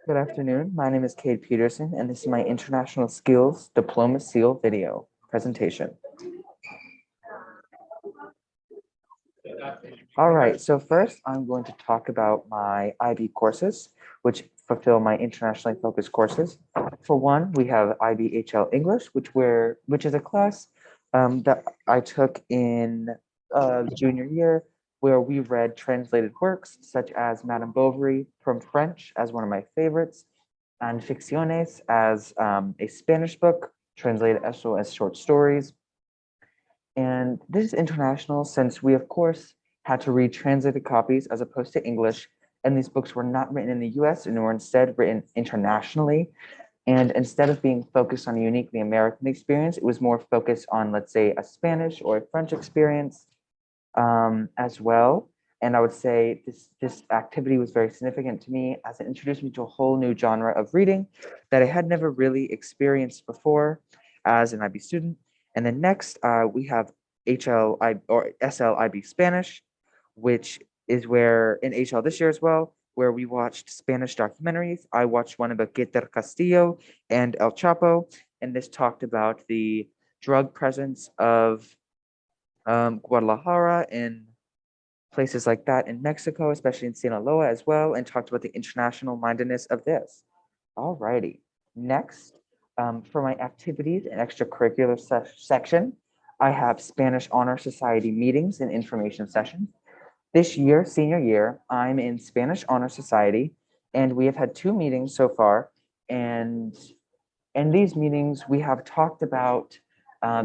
Good afternoon. My name is Cade Peterson, and this is my International Skills Diploma Seal video presentation. All right, so first I'm going to talk about my IB courses, which fulfill my internationally focused courses. For one, we have IBHL English, which is a class that I took in junior year, where we read translated works such as Madame Bovary from French as one of my favorites, and Ficciones as a Spanish book translated also as short stories. And this is international since we, of course, had to read translated copies as opposed to English. And these books were not written in the US and were instead written internationally. And instead of being focused on a uniquely American experience, it was more focused on, let's say, a Spanish or a French experience as well. And I would say this activity was very significant to me as it introduced me to a whole new genre of reading that I had never really experienced before as an IB student. And then next, we have HLI or SLIB Spanish, which is where in HL this year as well, where we watched Spanish documentaries. I watched one about Cade Castillo and El Chapo, and this talked about the drug presence of Guadalajara and places like that in Mexico, especially in Sinaloa as well, and talked about the international mindedness of this. Alrighty, next, for my activities and extracurricular section, I have Spanish Honor Society meetings and information sessions. This year, senior year, I'm in Spanish Honor Society, and we have had 2 meetings so far. And in these meetings, we have talked about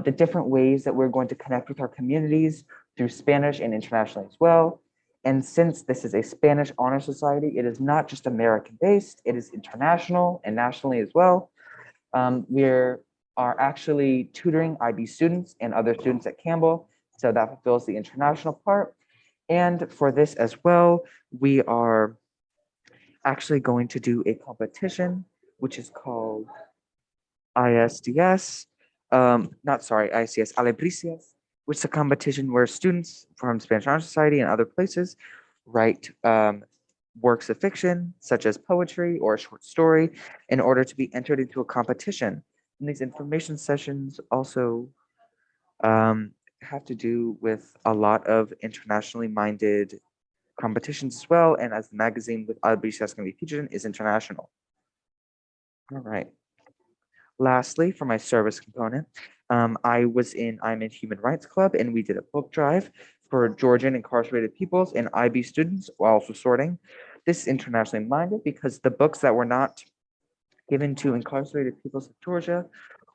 the different ways that we're going to connect with our communities through Spanish and internationally as well. And since this is a Spanish honor society, it is not just American based, it is international and nationally as well. We are actually tutoring IB students and other students at Campbell, so that fulfills the international part. And for this as well, we are actually going to do a competition, which is called ISDS, not sorry, ISDS, Alebricias, which is a competition where students from Spanish Honor Society and other places write works of fiction, such as poetry or a short story, in order to be entered into a competition. And these information sessions also have to do with a lot of internationally minded competitions as well. And as the magazine with Alebricias can be featured in is international. All right. Lastly, for my service component, I'm in Human Rights Club, and we did a book drive for Georgian incarcerated peoples and IB students while also sorting. This is internationally minded because the books that were not given to incarcerated peoples of Georgia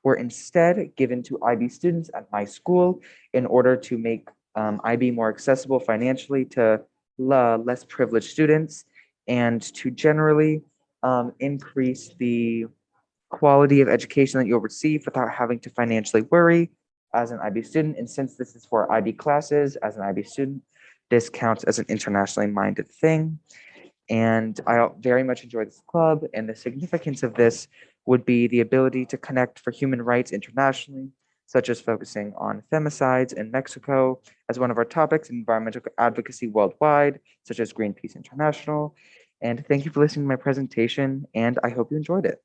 were instead given to IB students at my school in order to make IB more accessible financially to less privileged students and to generally increase the quality of education that you'll receive without having to financially worry as an IB student. And since this is for IB classes as an IB student, this counts as an internationally minded thing. And I very much enjoy this club, and the significance of this would be the ability to connect for human rights internationally, such as focusing on femicides in Mexico as one of our topics, environmental advocacy worldwide, such as Greenpeace International. And thank you for listening to my presentation, and I hope you enjoyed it.